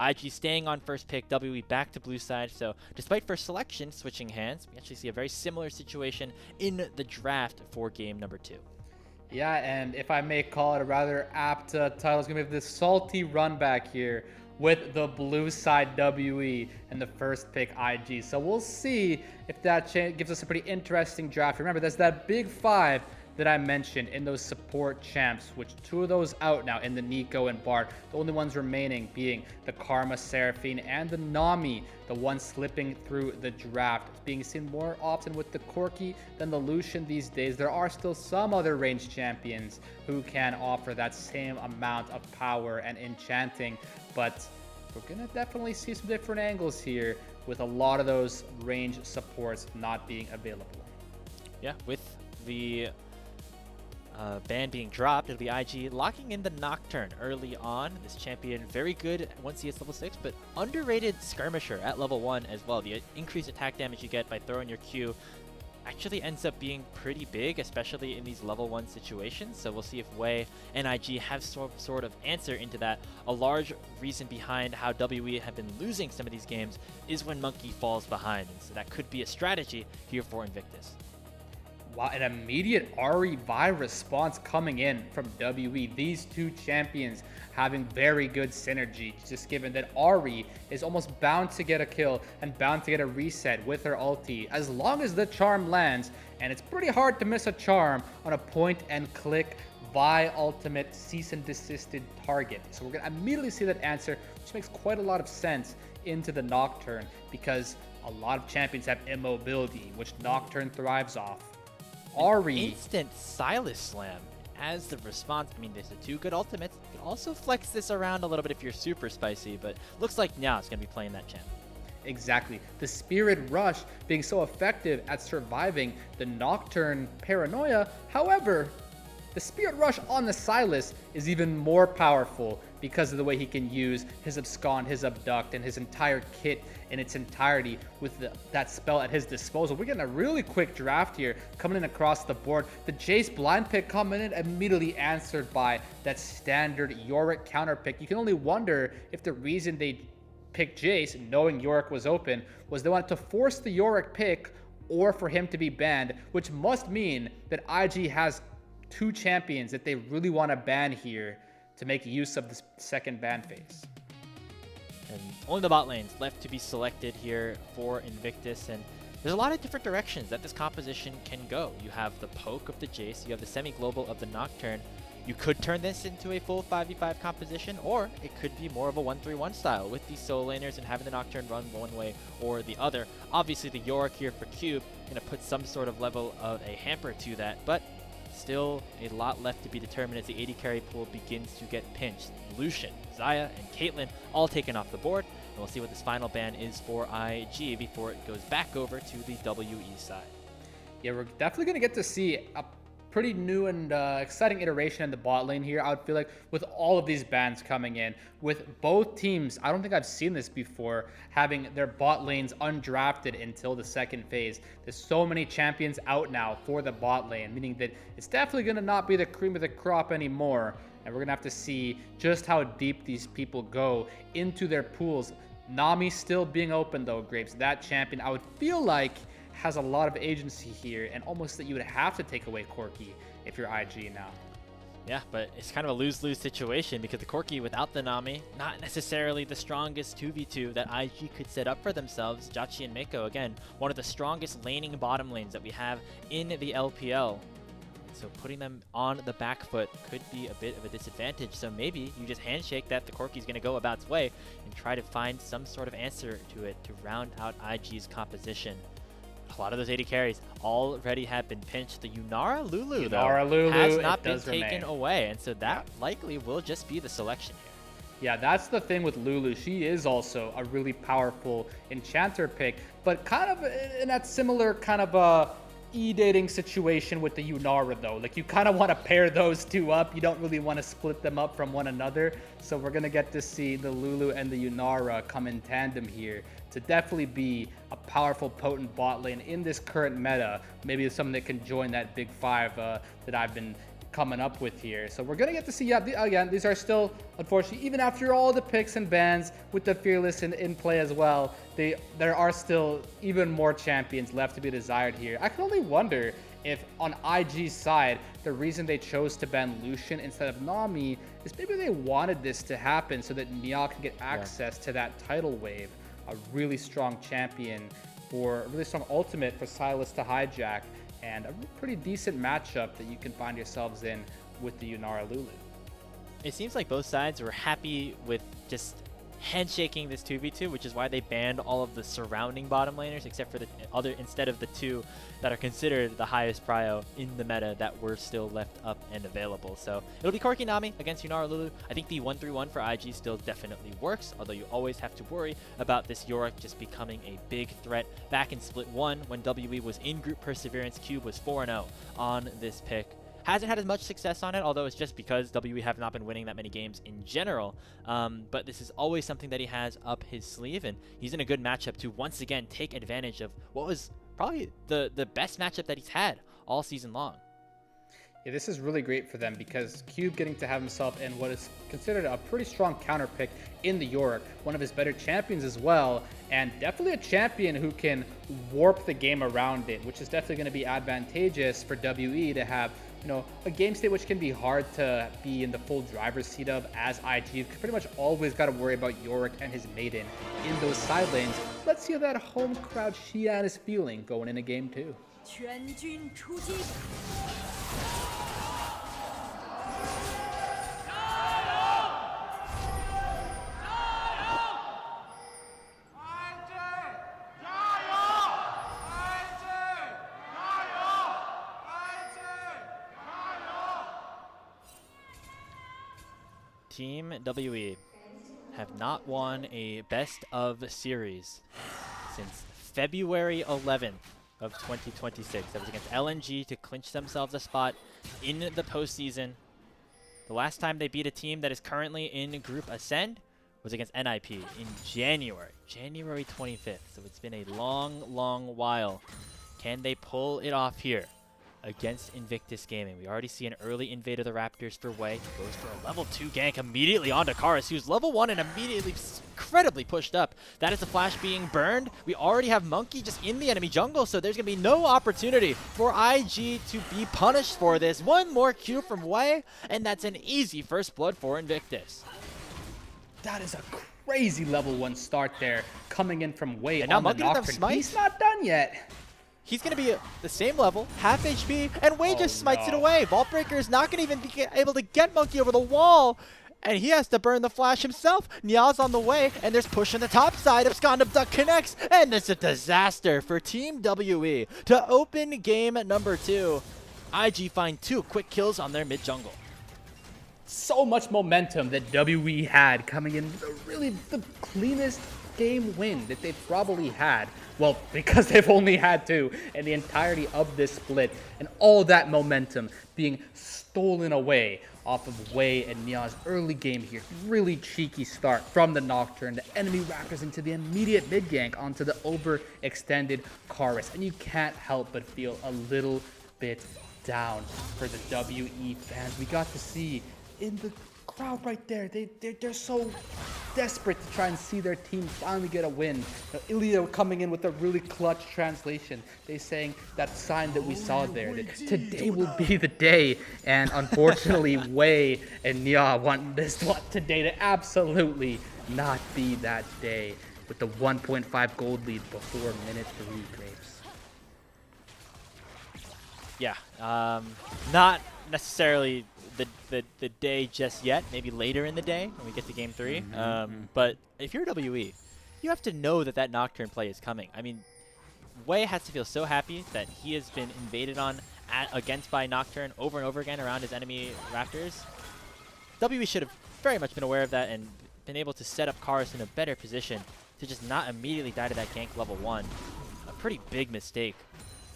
IG staying on first pick, WE back to blue side. So despite first selection switching hands, we actually see a very similar situation in the draft for game number 2. Yeah, and if I may call it a rather apt title, it's going to be this salty run back here with the blue side WE and the first pick IG. So we'll see if that gives us a pretty interesting draft. Remember, there's that big 5 that I mentioned in those support champs, which 2 of those out now in the Nico and Bard. The only ones remaining being the Karma, Seraphine, and the Nami, the one slipping through the draft. It's being seen more often with the Corki than the Lucian these days. There are still some other ranged champions who can offer that same amount of power and enchanting, but we're gonna definitely see some different angles here with a lot of those range supports not being available. Yeah, with the ban being dropped, it'll be IG locking in the Nocturne early on. This champion very good once he hits level 6, but underrated skirmisher at level 1 as well. The increased attack damage you get by throwing your Q actually ends up being pretty big, especially in these level 1 situations. So we'll see if Jwei and IG have some sort of answer into that. A large reason behind how WE have been losing some of these games is when Monki falls behind, and so that could be a strategy here for Invictus. Wow, an immediate Ahri Vi response coming in from WE. These 2 champions having very good synergy, just given that Ahri is almost bound to get a kill and bound to get a reset with her ulti as long as the charm lands, and it's pretty hard to miss a charm on a point and click Vi ultimate cease and desisted target. So we're going to immediately see that answer, which makes quite a lot of sense into the Nocturne, because a lot of champions have immobility, which Nocturne thrives off. Ahri. Instant Silas Slam as the response. I mean, there's the 2 good ultimates. You can also flex this around a little bit if you're super spicy, but looks like now it's going to be playing that champ. Exactly. The Spirit Rush being so effective at surviving the Nocturne paranoia. However, the Spirit Rush on the Silas is even more powerful because of the way he can use his Abscond, his Abduct, and his entire kit in its entirety with that spell at his disposal. We're getting a really quick draft here coming in across the board. The Jace blind pick coming in, immediately answered by that standard Yorick counter pick. You can only wonder if the reason they picked Jace, knowing Yorick was open, was they wanted to force the Yorick pick or for him to be banned, which must mean that IG has 2 champions that they really want to ban here to make use of this second ban phase. And only the bot lanes left to be selected here for Invictus, and there's a lot of different directions that this composition can go. You have the poke of the Jace, you have the semi-global of the Nocturne. You could turn this into a full 5v5 composition, or it could be more of a 1-3-1 style with these solo laners and having the Nocturne run one way or the other. Obviously the Yorick here for Cube gonna put some sort of level of a hamper to that, but still a lot left to be determined as the AD carry pool begins to get pinched. Lucian, Xayah, and Caitlyn all taken off the board, and we'll see what this final ban is for IG before it goes back over to the WE side. Yeah, we're definitely going to get to see a pretty new and exciting iteration in the bot lane here, I would feel like, with all of these bans coming in. With both teams, I don't think I've seen this before, having their bot lanes undrafted until the second phase. There's so many champions out now for the bot lane, meaning that it's definitely going to not be the cream of the crop anymore. And we're going to have to see just how deep these people go into their pools. Nami still being open though, Grapes. That champion, I would feel like, has a lot of agency here, and almost that you would have to take away Corki if you're IG now. Yeah, but it's kind of a lose-lose situation because the Corki without the Nami, not necessarily the strongest 2v2 that IG could set up for themselves. Jachi and Mako, again, one of the strongest laning bottom lanes that we have in the LPL. So putting them on the back foot could be a bit of a disadvantage. So maybe you just handshake that the Corki's going to go about its way and try to find some sort of answer to it to round out IG's composition. A lot of those AD carries already have been pinched. The Yunara Lulu, though, has not been taken away, and so that likely will just be the selection here. Yeah, that's the thing with Lulu. She is also a really powerful enchanter pick, but kind of in that similar kind of e-dating situation with the Yunara, though. Like, you kind of want to pair those two up. You don't really want to split them up from one another. So we're going to get to see the Lulu and the Yunara come in tandem here to definitely be a powerful, potent bot lane in this current meta. Maybe it's something that can join that big five that I've been coming up with here. So we're gonna get to see, yeah, again, these are still, unfortunately, even after all the picks and bans with the Fearless in play as well, there are still even more champions left to be desired here. I can only wonder if on IG's side, the reason they chose to ban Lucian instead of Nami is maybe they wanted this to happen so that Nia can get access to that tidal wave, a really strong champion for a really strong ultimate for Sylas to hijack, and a pretty decent matchup that you can find yourselves in with the Yunara Lulu. It seems like both sides were happy with just handshaking this 2v2, which is why they banned all of the surrounding bottom laners except for the other, instead of the two that are considered the highest prio in the meta that were still left up and available. So it'll be Corki Nami against Yunara Lulu. I think the 1-3-1 for IG still definitely works, although you always have to worry about this Yorick just becoming a big threat. Back in Split 1, when WE was in Group Perseverance, Cube was 4-0 on this pick. Hasn't had as much success on it, although it's just because WE have not been winning that many games in general. But this is always something that he has up his sleeve, and he's in a good matchup to once again take advantage of what was probably the best matchup that he's had all season long. Yeah, this is really great for them because Cube getting to have himself in what is considered a pretty strong counter pick in the Yorick, one of his better champions as well, and definitely a champion who can warp the game around it, which is definitely going to be advantageous for WE to have, you know, a game state which can be hard to be in the full driver's seat of, as IG pretty much always got to worry about Yorick and his maiden in those side lanes. Let's see how that home crowd Xian is feeling going into game 2. Team WE have not won a best of series since February 11th of 2026. That was against LNG to clinch themselves a spot in the postseason. The last time they beat a team that is currently in Group Ascend was against NIP in January 25th. So it's been a long while. Can they pull it off here against Invictus Gaming? We already see an early invade of the Raptors for Jwei. He goes for a level 2 gank immediately onto Karis, who's level 1 and immediately incredibly pushed up. That is the flash being burned. We already have Monki just in the enemy jungle, so there's going to be no opportunity for IG to be punished for this. One more Q from Jwei, and that's an easy first blood for Invictus. That is a crazy level 1 start there, coming in from Jwei. And now on the Monki doesn't have Nocturne. smite. He's not done yet. He's going to be the same level, half HP, and Jwei just smites it away. Vault Breaker is not going to even be able to get Monki over the wall, and he has to burn the flash himself. Nia's on the way, and there's push on the top side. Abscond Abduct connects, and it's a disaster for Team WE to open game number 2. IG find 2 quick kills on their mid jungle. So much momentum that WE had coming in with really the cleanest game win that they've probably had. Well, because they've only had 2 in the entirety of this split, and all that momentum being stolen away off of Jwei and Nia's early game here. Really cheeky start from the Nocturne, the enemy Raptors into the immediate mid gank onto the overextended Karis, and you can't help but feel a little bit down for the WE fans. We got to see in the crowd right there, they're so desperate to try and see their team finally get a win. Ilya coming in with a really clutch translation. They saying that sign that we saw there, that today will be the day. And unfortunately, Jwei and Nia want this one today to absolutely not be that day, with the 1.5 gold lead before minute 3, Grapes. Yeah, not necessarily the day just yet, maybe later in the day when we get to game 3. But if you're WE, you have to know that that Nocturne play is coming. I mean, Jwei has to feel so happy that he has been invaded on against by Nocturne over and over again around his enemy Raptors. WE should have very much been aware of that and been able to set up Karis in a better position to just not immediately die to that gank level 1. A pretty big mistake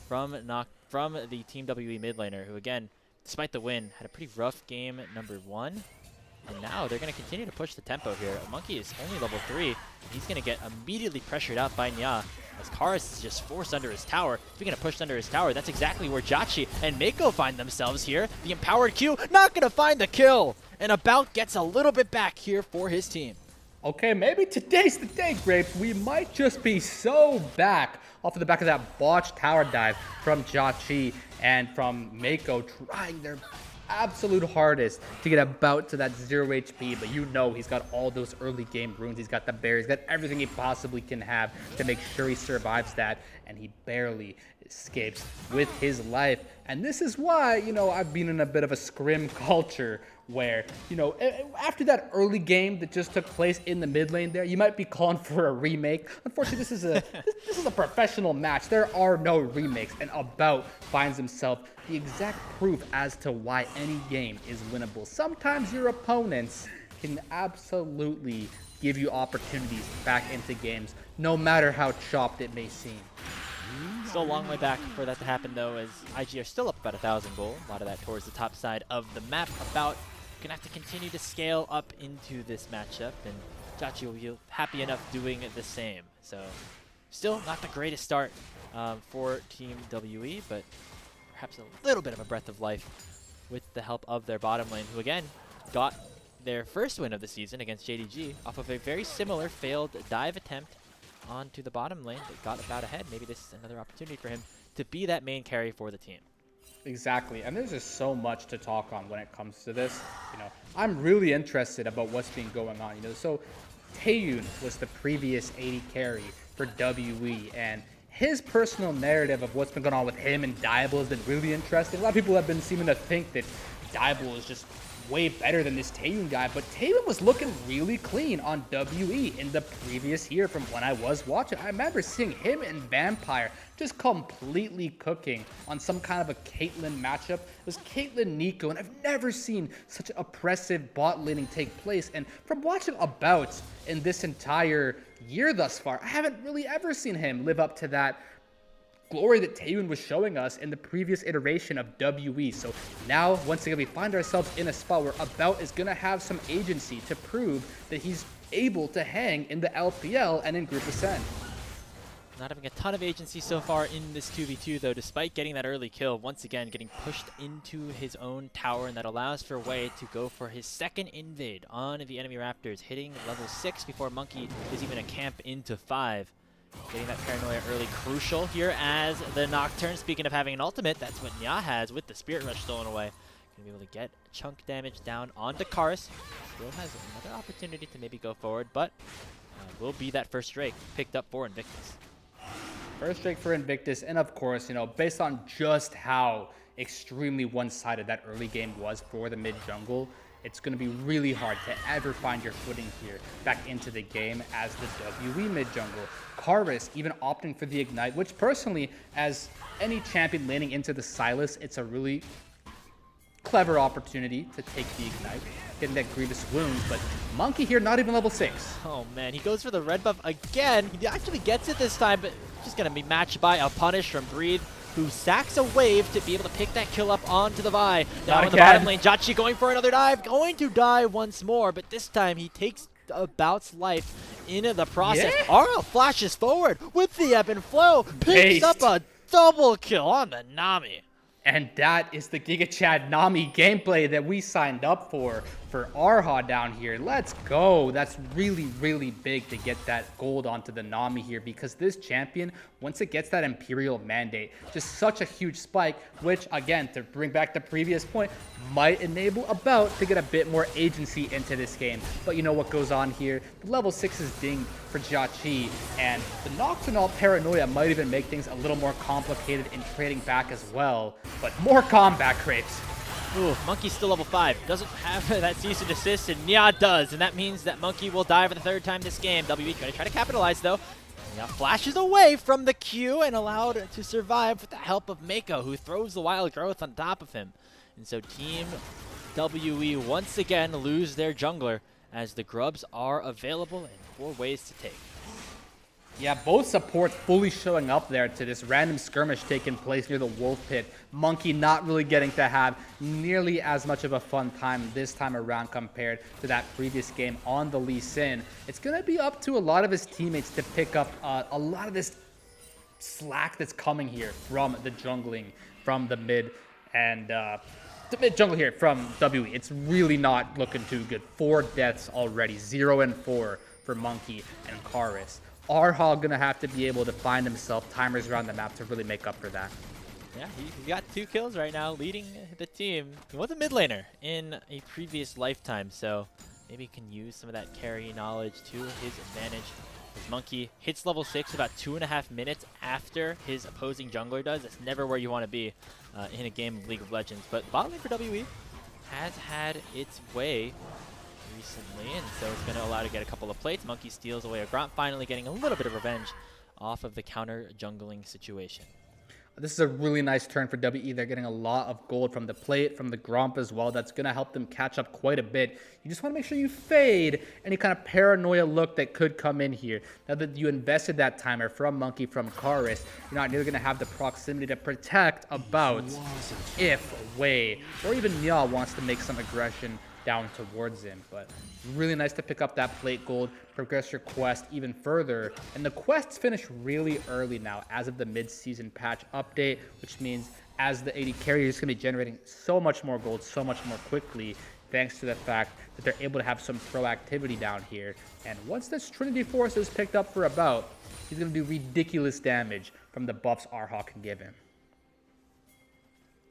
from the Team WE mid laner, who again, despite the win, had a pretty rough game at number 1. And now they're going to continue to push the tempo here. Monki is only level 3. He's going to get immediately pressured out by Nia. as Karis is just forced under his tower. Speaking of pushed under his tower, that's exactly where Jwei and Mako find themselves here. The empowered Q not going to find the kill, and About gets a little bit back here for his team. Okay, maybe today's the day, Grapes. We might just be so back off of the back of that botched tower dive from Jwei and from Mako trying their absolute hardest to get About to that 0 HP, but you know he's got all those early game runes, he's got the berries, he's got everything he possibly can have to make sure he survives that, and he barely escapes with his life. And this is why, you know, I've been in a bit of a scrim culture where, you know, after that early game that just took place in the mid lane there, you might be calling for a remake. Unfortunately, this is a professional match. There are no remakes, and About finds himself the exact proof as to why any game is winnable. Sometimes your opponents can absolutely give you opportunities back into games, no matter how chopped it may seem. Still a long way back for that to happen, though, as IG are still up about 1,000 gold. A lot of that towards the top side of the map. About gonna have to continue to scale up into this matchup, and Jwei will be happy enough doing the same. So, still not the greatest start for Team WE, but perhaps a little bit of a breath of life with the help of their bottom lane, who again got their first win of the season against JDG off of a very similar failed dive attempt onto the bottom lane that got About ahead. Maybe this is another opportunity for him to be that main carry for the team. Exactly, and there's just so much to talk on when it comes to this. You know, I'm really interested about what's been going on. You know, so Taeyun was the previous 80 carry for WE, and his personal narrative of what's been going on with him and Diable has been really interesting. A lot of people have been seeming to think that Diable is just way better than this Taeyun guy, but Taeyun was looking really clean on WE in the previous year from when I was watching. I remember seeing him and Vampire just completely cooking on some kind of a Caitlyn matchup. It was Caitlyn Nico, and I've never seen such oppressive bot laning take place. And from watching About in this entire year thus far, I haven't really ever seen him live up to that glory that Taeyun was showing us in the previous iteration of WE. So now, once again, we find ourselves in a spot where About is going to have some agency to prove that he's able to hang in the LPL and in Group Ascent. Not having a ton of agency so far in this 2v2, though, despite getting that early kill, once again getting pushed into his own tower, and that allows for Jwei to go for his second invade on the enemy Raptors, hitting level 6 before Monki is even a camp into 5. Getting that paranoia early crucial here as the Nocturne, speaking of having an ultimate, that's what Nya has with the Spirit Rush stolen away. Gonna be able to get chunk damage down onto Karis. Still has another opportunity to maybe go forward, but will be that first Drake picked up for Invictus. First Drake for Invictus, and of course, you know, based on just how extremely one-sided that early game was for the mid jungle, it's going to be really hard to ever find your footing here back into the game as the WE mid jungle. Karis even opting for the Ignite, which personally, as any champion laning into the Sylas, it's a really clever opportunity to take the Ignite, getting that grievous wound, but Monki here not even level 6. Oh man, he goes for the red buff again. He actually gets it this time, but just going to be matched by a punish from Breathe, who sacks a wave to be able to pick that kill up onto the Vi. Now in the bottom lane, Jwei going for another dive, going to die once more, but this time he takes About's life in the process. Yeah. RL flashes forward with the ebb and flow, picks up a double kill on the Nami. And that is the Giga Chad Nami gameplay that we signed up for Arha down here. Let's go. That's really, really big to get that gold onto the Nami here, because this champion, once it gets that Imperial mandate, just such a huge spike, which, again, to bring back the previous point, might enable About to get a bit more agency into this game. But you know what goes on here? The level 6 is dinged for Jwei, and the Nocturnal Paranoia might even make things a little more complicated in trading back as well. But more combat crepes. Ooh, Monki's still level 5. Doesn't have that cease and desist, and Nya does. And that means that Monki will die for the third time this game. WE going to try to capitalize, though. Nya flashes away from the Q and allowed to survive with the help of Mako, who throws the Wild Growth on top of him. And so Team WE once again lose their jungler, as the grubs are available in 4 ways to take. Yeah, both supports fully showing up there to this random skirmish taking place near the Wolf Pit. Monki not really getting to have nearly as much of a fun time this time around compared to that previous game on the Lee Sin. It's going to be up to a lot of his teammates to pick up a lot of this slack that's coming here from the jungling, from the mid, and the mid jungle here from WE. It's really not looking too good. 4 deaths already, 0 and 4 for Monki and Karis. Arha gonna have to be able to find himself timers around the map to really make up for that. Yeah, he got 2 kills right now, leading the team. He was a mid laner in a previous lifetime, so maybe he can use some of that carry knowledge to his advantage. As Monki hits level 6 about 2.5 minutes after his opposing jungler does. That's never where you want to be in a game of League of Legends. But bot lane for WE has had its way recently, and so it's going to allow to get a couple of plates. Monki steals away a Gromp, finally getting a little bit of revenge off of the counter jungling situation. This is a really nice turn for WE. They're getting a lot of gold from the plate, from the Gromp as well. That's going to help them catch up quite a bit. You just want to make sure you fade any kind of paranoia look that could come in here. Now that you invested that timer from Monki, from Karis, you're not nearly going to have the proximity to protect about if Jwei or even Nya wants to make some aggression down towards him. But really nice to pick up that plate gold, progress your quest even further. And the quests finish really early now as of the mid-season patch update, which means as the AD carrier is going to be generating so much more gold so much more quickly, thanks to the fact that they're able to have some proactivity down here. And once this Trinity Force is picked up for a bout, he's going to do ridiculous damage from the buffs Arha can give him.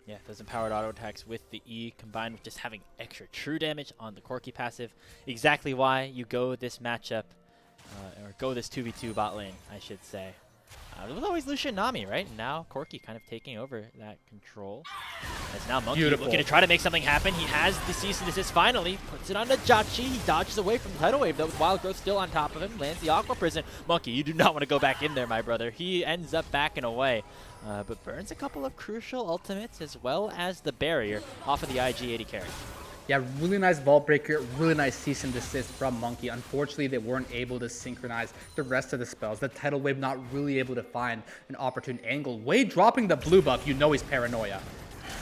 Yeah, those empowered auto attacks with the E combined with just having extra true damage on the Corki passive. Exactly why you go this matchup, or go this 2v2 bot lane, I should say. It was always Lucian Nami, right? And now Corki kind of taking over that control. As now Monki looking to try to make something happen. He has the cease and desist finally. Puts it on to Jachi. He dodges away from the tidal wave though with Wild Growth still on top of him. Lands the Aqua Prison. Monki, you do not want to go back in there, my brother. He ends up backing away. But burns a couple of crucial ultimates as well as the barrier off of the IG-80 carry. Yeah, really nice vault breaker, really nice cease and desist from Monki. Unfortunately, they weren't able to synchronize the rest of the spells. The tidal wave not really able to find an opportune angle. Jwei dropping the blue buff, you know he's paranoia.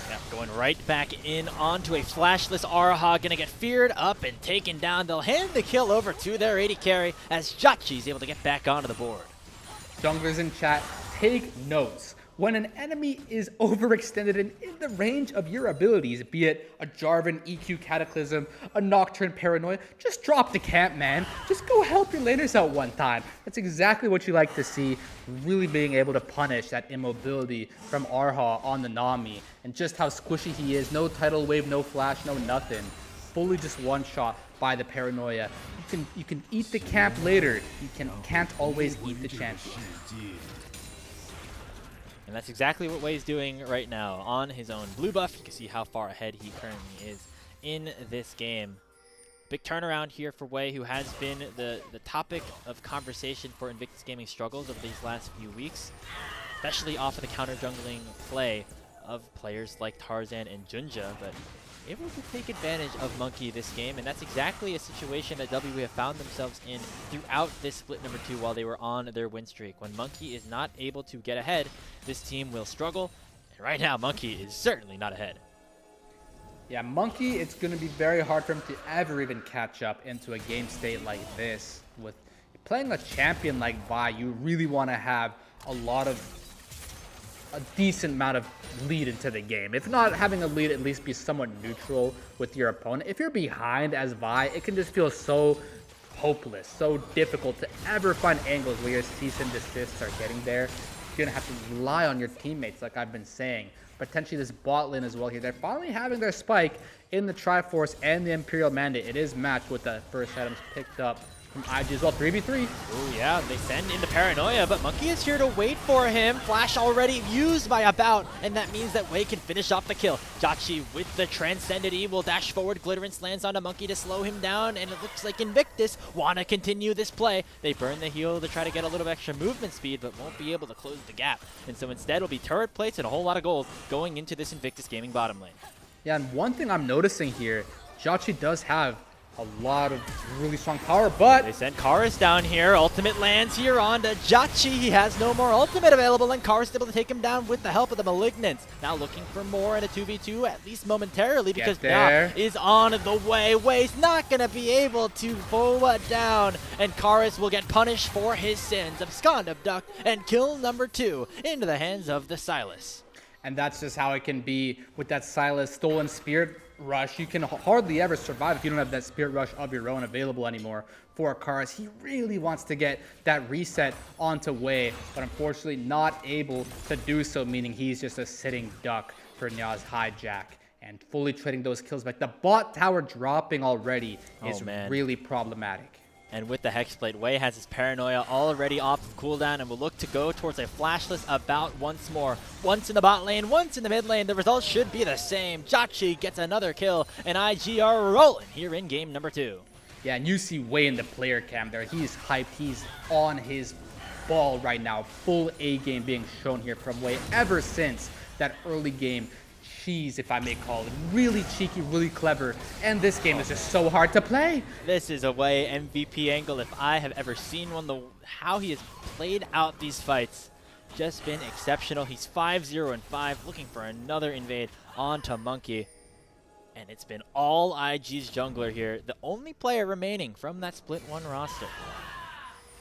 Yeah, going right back in onto a flashless Arha, gonna get feared up and taken down. They'll hand the kill over to their AD carry as Jachi's able to get back onto the board. Junglers in chat, take notes. When an enemy is overextended and in the range of your abilities, be it a Jarvan EQ Cataclysm, a Nocturne Paranoia, just drop the camp, man. Just go help your laners out one time. That's exactly what you like to see, really being able to punish that immobility from Arha on the Nami, and just how squishy he is. No tidal wave, no flash, no nothing. Fully just one shot by the Paranoia. You can eat the camp later. You can't always eat the champion. And that's exactly what Jwei's doing right now on his own blue buff. You can see how far ahead he currently is in this game. Big turnaround here for Jwei, who has been the topic of conversation for Invictus Gaming struggles of these last few weeks, especially off of the counter jungling play of players like Tarzan and Junja, but able to take advantage of Monki this game, and that's exactly a situation that WE have found themselves in throughout this split number 2 while they were on their win streak. When Monki is not able to get ahead, this team will struggle, and right now Monki is certainly not ahead. Yeah, Monki, it's going to be very hard for him to ever even catch up into a game state like this. With playing a champion like Vi, you really want to have a decent amount of lead into the game. If not having a lead, at least be somewhat neutral with your opponent. If you're behind as Vi, it can just feel so hopeless, so difficult to ever find angles where your cease and desists are getting there. You're gonna have to rely on your teammates, like I've been saying. Potentially this bot lane as well here. They're finally having their spike in the Triforce and the Imperial Mandate. It is matched with the first items picked up from IG as well, 3v3. Oh yeah, they send in the Paranoia, but Monki is here to wait for him. Flash already used by About, and that means that Jwei can finish off the kill. Jachi with the Transcended E will dash forward. Glitterance lands onto Monki to slow him down, and it looks like Invictus want to continue this play. They burn the heal to try to get a little extra movement speed, but won't be able to close the gap. And so instead it'll be turret plates and a whole lot of gold going into this Invictus Gaming bottom lane. Yeah, and one thing I'm noticing here, Jachi does have A lot of really strong power, but They sent Karis down here. Ultimate lands here on to Jwei. He has no more ultimate available, and Karis is able to take him down with the help of the Malignants. Now looking for more in a 2v2, at least momentarily, because now is on the way. Jwei's not going to be able to pull it down, and Karis will get punished for his sins. Abscond, abduct, and kill number 2 into the hands of the Silas. And that's just how it can be with that Silas stolen Spirit Rush. You can hardly ever survive if you don't have that Spirit Rush of your own available anymore for Karis. He really wants to get that reset onto Jwei, but unfortunately not able to do so, meaning he's just a sitting duck for Nya's hijack. And fully trading those kills back. The bot tower dropping already is really problematic. And with the Hexblade, Jwei has his Paranoia already off of cooldown and will look to go towards a flashless about once more. Once in the bot lane, once in the mid lane. The result should be the same. Jwei gets another kill, and IG are rolling here in game number 2. Yeah, and you see Jwei in the player cam there. He's hyped. He's on his ball right now. Full A game being shown here from Jwei ever since that early game. Cheese, if I may call it. Really cheeky, really clever, and this game is just so hard to play. This is a Jwei MVP angle if I have ever seen one. How he has played out these fights, just been exceptional. He's 5-0-5, looking for another invade onto Monki, and it's been all IG's jungler here, the only player remaining from that split 1 roster.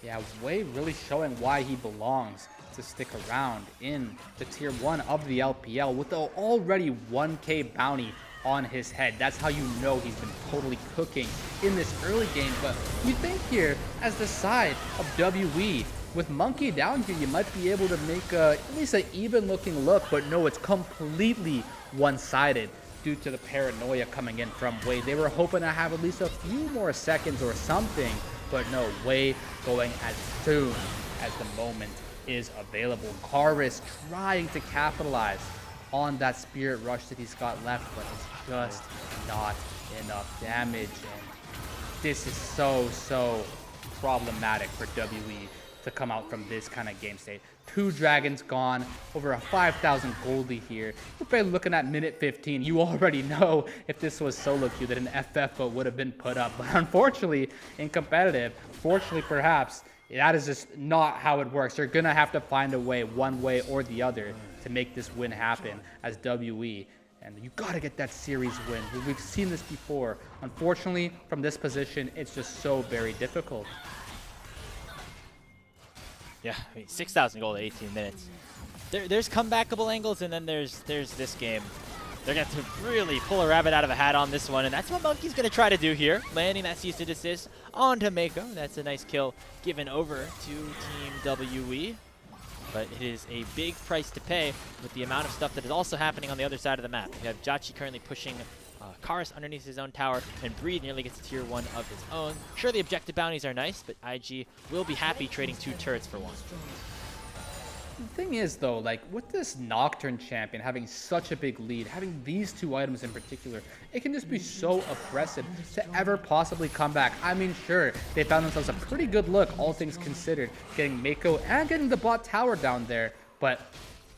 Yeah, Jwei really showing why he belongs to stick around in the tier 1 of the LPL with the already 1k bounty on his head. That's how you know he's been totally cooking in this early game. But you think here, as the side of WE, with Monki down here, you might be able to make at least an even looking look, but no, it's completely one-sided due to the Paranoia coming in from Jwei. They were hoping to have at least a few more seconds or something, but no, Jwei going as soon as the moment is available. Karis trying to capitalize on that Spirit Rush that he's got left, but it's just not enough damage. And this is so problematic for WE to come out from this kind of game state. 2 dragons gone, over a 5,000 goldie here. We're barely looking at minute 15. You already know if this was solo queue that an FF vote would have been put up. But unfortunately, in competitive, fortunately perhaps, that is just not how it works. You're going to have to find a way, one way or the other, to make this win happen as WE. And you got to get that series win. We've seen this before. Unfortunately, from this position, it's just so very difficult. Yeah, I mean, 6,000 gold in 18 minutes. There's comebackable angles, and then there's this game. They're going to really pull a rabbit out of a hat on this one, and that's what Monki's going to try to do here. Landing that cease and desist onto Mako. That's a nice kill given over to Team WE. But it is a big price to pay with the amount of stuff that is also happening on the other side of the map. You have Jwei currently pushing Karis underneath his own tower, and Breed nearly gets a tier 1 of his own. Sure, the objective bounties are nice, but IG will be happy trading 2 turrets for 1. The thing is, though, like, with this Nocturne champion having such a big lead, having these 2 items in particular, it can just be so oppressive to ever possibly come back. I mean, sure, they found themselves a pretty good look, all things considered, getting Mako and getting the bot tower down there, but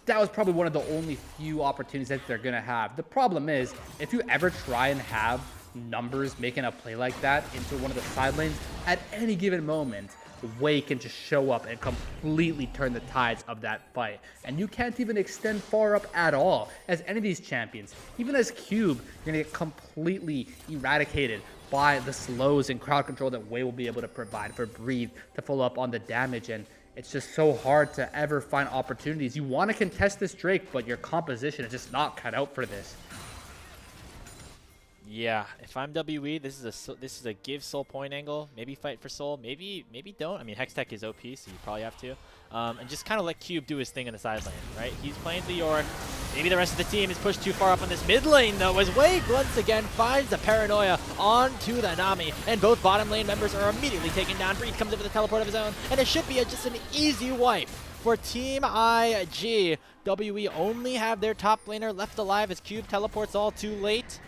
that was probably one of the only few opportunities that they're going to have. The problem is, if you ever try and have numbers making a play like that into one of the side lanes, at any given moment, Jwei can just show up and completely turn the tides of that fight. And you can't even extend far up at all as any of these champions. Even as Cube, you're going to get completely eradicated by the slows and crowd control that Jwei will be able to provide for Breathe to follow up on the damage. And it's just so hard to ever find opportunities. You want to contest this Drake, but your composition is just not cut out for this. Yeah, if I'm WE, this is a give soul point angle. Maybe fight for soul. Maybe don't. I mean, Hextech is OP, so you probably have to. And just kind of let Cube do his thing in the side lane, right? He's playing the York. Maybe the rest of the team is pushed too far up on this mid lane, though, as Jwei once again finds the Paranoia onto the Nami. And both bottom lane members are immediately taken down. Breed comes in with a teleport of his own, and it should be just an easy wipe for Team IG. WE only have their top laner left alive as Cube teleports all too late.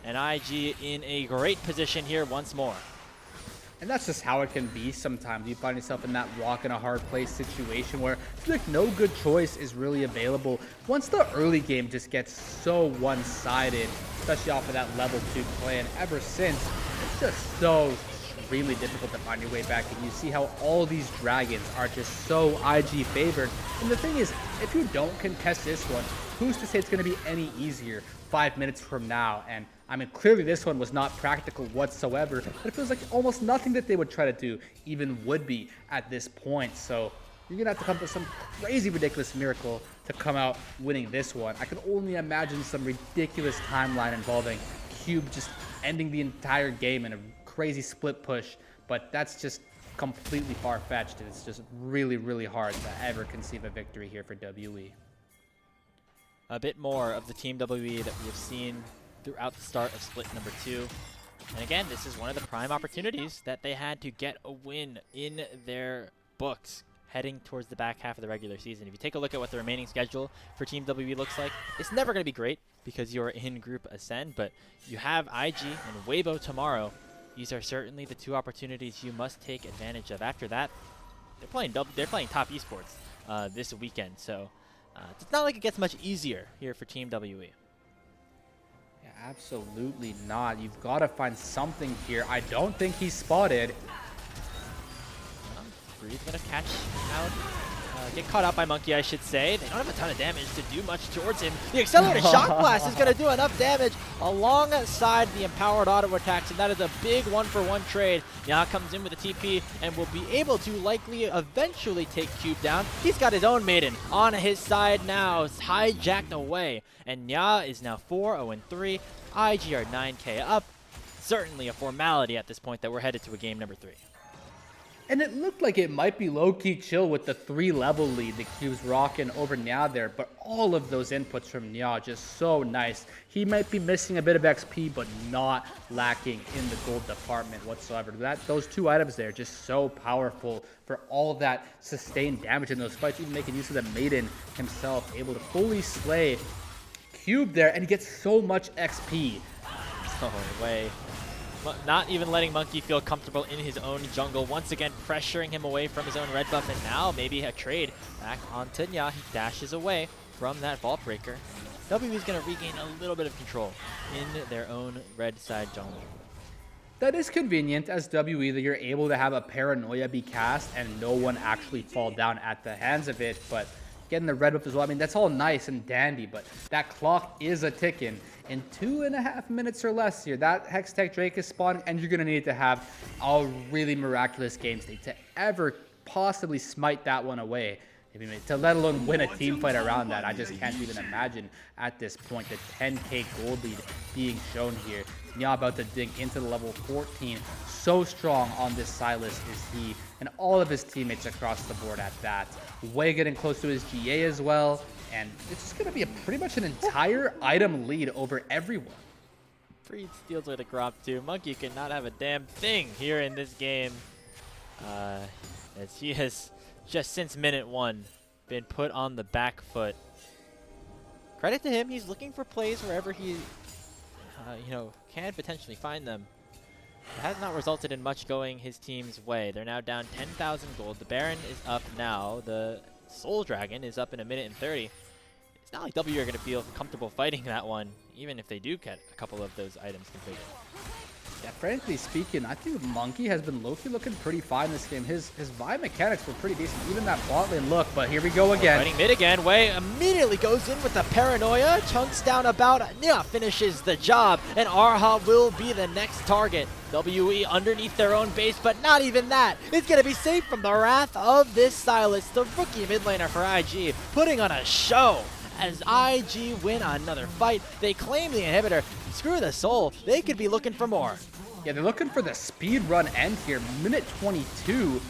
And IG in a great position here once more. And that's just how it can be sometimes. You find yourself in that rock in a hard place situation where it's like no good choice is really available. Once the early game just gets so one-sided, especially off of that level 2 play, and ever since, it's just so extremely difficult to find your way back, and you see how all these dragons are just so IG favored. And the thing is, if you don't contest this one, who's to say it's going to be any easier 5 minutes from now? And I mean, clearly this one was not practical whatsoever, but it feels like almost nothing that they would try to do even would be at this point. So you're going to have to come up with some crazy, ridiculous miracle to come out winning this one. I can only imagine some ridiculous timeline involving Cube just ending the entire game in a crazy split push, but that's just completely far-fetched, and it's just really, really hard to ever conceive a victory here for WE. A bit more of the Team WE that we have seen throughout the start of split number 2. And again, this is one of the prime opportunities that they had to get a win in their books heading towards the back half of the regular season. If you take a look at what the remaining schedule for Team WE looks like, it's never going to be great because you're in Group Ascend, but you have IG and Weibo tomorrow. These are certainly the two opportunities you must take advantage of. After that, they're playing top esports this weekend, so it's not like it gets much easier here for Team WE. Yeah, absolutely not. You've got to find something here. I don't think he's spotted. Bree's gonna catch out, get caught out by Monki, I should say. They don't have a ton of damage to do much towards him. The accelerated shock blast is gonna do enough damage alongside the empowered auto attacks, and that is a big 1-for-1 trade. Nya comes in with a TP and will be able to likely eventually take Cube down. He's got his own maiden on his side now, it's hijacked away, and Nya is now 4-0-3. IG are 9k up. Certainly a formality at this point that we're headed to a game number 3. And it looked like it might be low-key chill with the 3-level lead that Cube's rocking over Nya there, but all of those inputs from Nya just so nice. He might be missing a bit of XP, but not lacking in the gold department whatsoever. Those two items there just so powerful for all that sustained damage in those fights, even making use of the Maiden himself, able to fully slay Cube there, and he gets so much XP. Oh, way. Not even letting Monki feel comfortable in his own jungle. Once again, pressuring him away from his own red buff. And now maybe a trade back onto Nya. He dashes away from that vault breaker. WE is going to regain a little bit of control in their own red side jungle. That is convenient as WE that you're able to have a paranoia be cast and no one actually fall down at the hands of it. But getting the red buff as well, I mean, that's all nice and dandy, but that clock is a ticking. In 2.5 minutes or less here, that Hextech Drake is spawning, and you're going to need to have a really miraculous game state to ever possibly smite that one away. To let alone win a team fight around that, I just can't even imagine at this point the 10k gold lead being shown here. Nya about to dig into the level 14. So strong on this Silas is he, and all of his teammates across the board at that. Jwei getting close to his GA as well, and it's just going to be pretty much an entire item lead over everyone. Freed steals with a Gromp too. Monki cannot have a damn thing here in this game, as he has just since minute 1 been put on the back foot. Credit to him, he's looking for plays wherever he can potentially find them. It has not resulted in much going his team's way. They're now down 10,000 gold. The Baron is up now. The Soul Dragon is up in 1 minute and 30. It's not like W are going to feel comfortable fighting that one, even if they do get a couple of those items completed. Yeah, frankly speaking, I think Monki has been low-key looking pretty fine this game. His vibe mechanics were pretty decent, even that bot lane look, but here we go again. Fighting mid again. Jwei immediately goes in with the paranoia, chunks down about, Nya finishes the job, and Arha will be the next target. WE underneath their own base, but not even that. It's going to be safe from the wrath of this Silas, the rookie mid laner for IG, putting on a show. As IG win another fight, they claim the inhibitor. Screw the soul, they could be looking for more. Yeah, they're looking for the speed run end here, minute 22.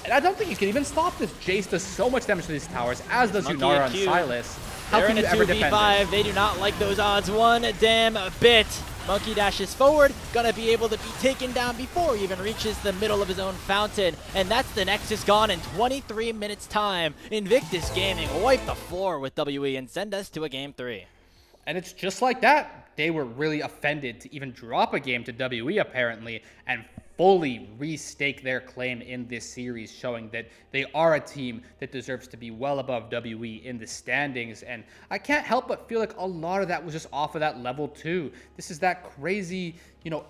And I don't think you can even stop this. Jace does so much damage to these towers, as does Yunara and Silas. How can you ever defend this? They do not like those odds one damn bit. Monki dashes forward, gonna be able to be taken down before he even reaches the middle of his own fountain. And that's the Nexus gone in 23 minutes time. Invictus Gaming wipe the floor with WE and send us to a game 3. And it's just like that. they were really offended to even drop a game to WE apparently, and fully restake their claim in this series, showing that they are a team that deserves to be well above WE in the standings. And I can't help but feel like a lot of that was just off of that level 2. This is that crazy,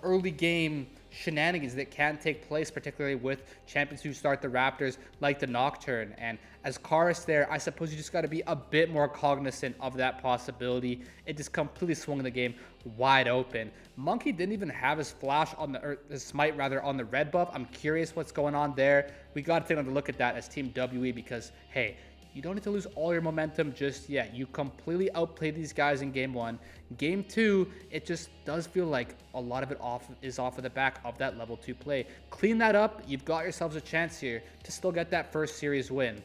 early game shenanigans that can take place, particularly with champions who start the Raptors like the Nocturne. And as Karis there, I suppose you just got to be a bit more cognizant of that possibility. It just completely swung the game wide open. Monki didn't even have his flash on the, or his smite rather, on the red buff. I'm curious what's going on there. We got to take another look at that as Team WE, because hey, you don't need to lose all your momentum just yet. You completely outplayed these guys in game 1. Game 2, it just does feel like a lot of it is off of the back of that level 2 play. Clean that up. You've got yourselves a chance here to still get that first series win.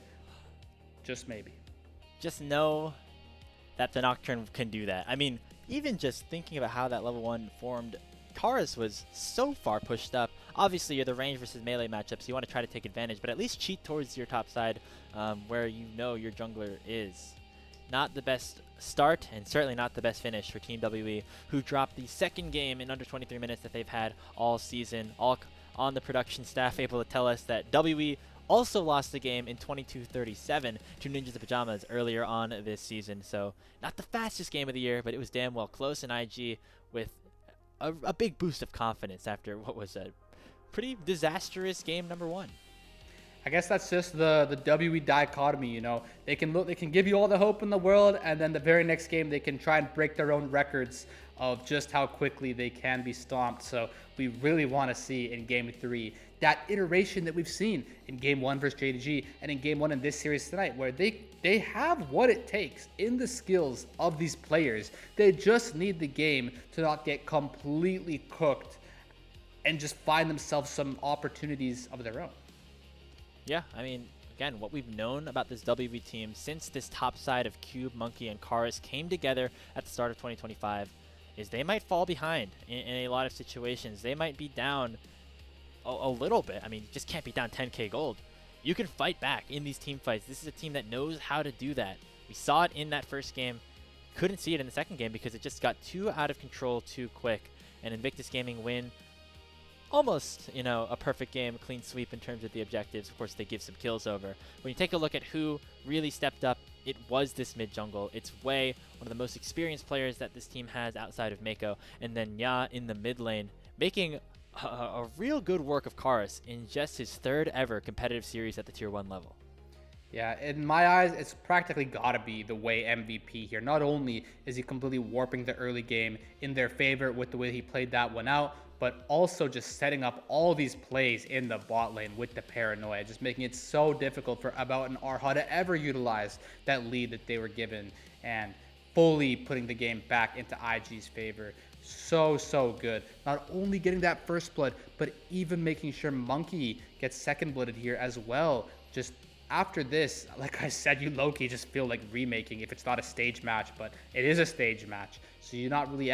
Just maybe. Just know that the Nocturne can do that. I mean, even just thinking about how that level 1 formed, Karis was so far pushed up. Obviously, you're the range versus melee matchups. You want to try to take advantage, but at least cheat towards your top side where you know your jungler is. Not the best start, and certainly not the best finish for Team WE, who dropped the second game in under 23 minutes that they've had all season. All on the production staff able to tell us that WE also lost the game in 22-37 to Ninjas of Pajamas earlier on this season. So not the fastest game of the year, but it was damn well close, in IG with a big boost of confidence after what was a pretty disastrous game number 1. I guess that's just the WE dichotomy, They can give you all the hope in the world, and then the very next game they can try and break their own records of just how quickly they can be stomped. So we really want to see in game 3 that iteration that we've seen in game 1 versus JDG and in game 1 in this series tonight, where they have what it takes in the skills of these players. They just need the game to not get completely cooked and just find themselves some opportunities of their own. Yeah, I mean, again, what we've known about this WV team since this top side of Cube, Monki, and Karis came together at the start of 2025 is they might fall behind in a lot of situations. They might be down a little bit. I mean, you just can't be down 10k gold. You can fight back in these team fights. This is a team that knows how to do that. We saw it in that first game. Couldn't see it in the second game because it just got too out of control too quick. And Invictus Gaming win almost, a perfect game, a clean sweep in terms of the objectives. Of course, they give some kills over. When you take a look at who really stepped up, it was this mid jungle. It's Jwei, one of the most experienced players that this team has outside of Mako, and then Ya in the mid lane, making a real good work of Karis in just his 3rd ever competitive series at the tier 1 level. Yeah, in my eyes, it's practically got to be the Jwei MVP here. Not only is he completely warping the early game in their favor with the way he played that one out, but also just setting up all these plays in the bot lane with the paranoia, just making it so difficult for About and Arha to ever utilize that lead that they were given, and fully putting the game back into IG's favor. So good. Not only getting that first blood, but even making sure Monki gets second blooded here as well. Just after this, like I said, you low-key just feel like remaking if it's not a stage match, but it is a stage match. So you're not really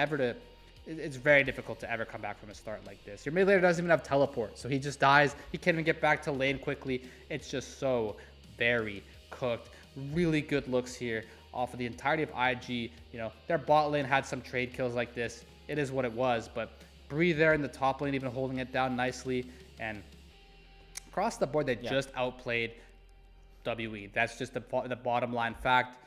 it's very difficult to ever come back from a start like this. Your mid laner doesn't even have teleport, so he just dies. He can't even get back to lane quickly. It's just so very cooked. Really good looks here off of the entirety of IG. Their bot lane had some trade kills like this. It is what it was, but Bree there in the top lane even holding it down nicely, and across the board they just outplayed WE. That's just the bottom line fact.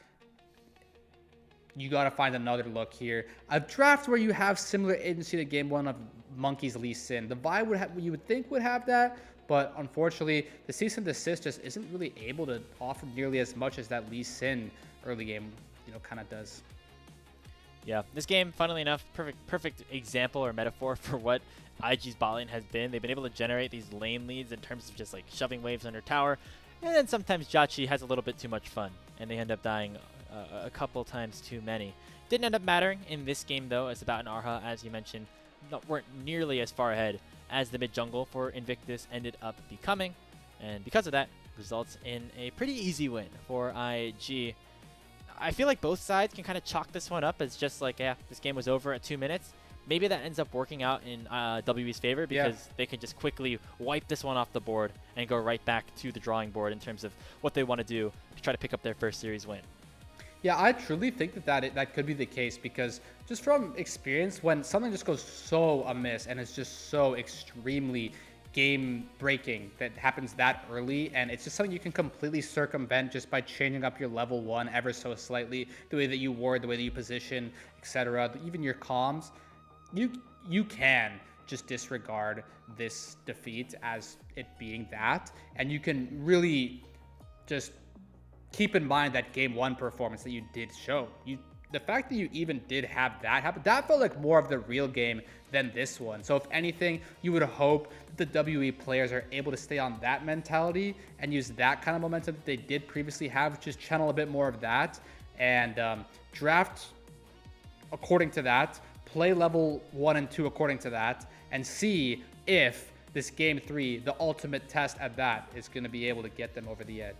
You got to find another look here. A draft where you have similar agency to game 1 of Monki's Lee Sin. The Vi you would think would have that, but unfortunately the cease and desist just isn't really able to offer nearly as much as that Lee Sin early game kind of does. Yeah, this game, funnily enough, perfect example or metaphor for what IG's bot lane has been. They've been able to generate these lane leads in terms of just like shoving waves under tower, and then sometimes Jachi has a little bit too much fun, and they end up dying a couple times too many. Didn't end up mattering in this game though, as About and Arha, as you mentioned, weren't nearly as far ahead as the mid jungle for Invictus ended up becoming, and because of that, results in a pretty easy win for IG. I feel like both sides can kind of chalk this one up as just like, yeah, this game was over at 2 minutes. Maybe that ends up working out in WE's favor because they can just quickly wipe this one off the board and go right back to the drawing board in terms of what they want to do to try to pick up their first series win. Yeah, I truly think that could be the case, because just from experience, when something just goes so amiss and it's just so extremely game breaking that happens that early, and it's just something you can completely circumvent just by changing up your level 1 ever so slightly, the way that you ward, the way that you position, etc., even your comms, you can just disregard this defeat as it being that, and you can really just keep in mind that game 1 performance that you did show. The fact that you even did have that happen, that felt like more of the real game than this one. So if anything, you would hope that the WE players are able to stay on that mentality and use that kind of momentum that they did previously have, just channel a bit more of that, and draft according to that, play level 1 and 2 according to that, and see if this game 3, the ultimate test at that, is going to be able to get them over the edge.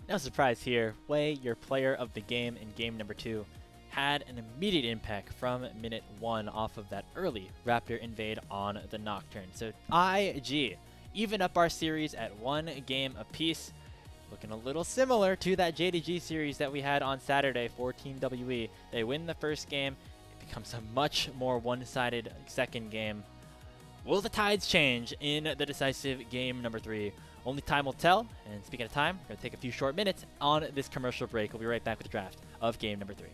No surprise here, Jwei, your player of the game in game number 2, had an immediate impact from minute 1 off of that early Raptor invade on the Nocturne. So IG even up our series at 1 game apiece, looking a little similar to that JDG series that we had on Saturday for Team WE. They win the first game, it becomes a much more one-sided second game. Will the tides change in the decisive game number 3? Only time will tell, and speaking of time, we're going to take a few short minutes on this commercial break. We'll be right back with the draft of game number 3.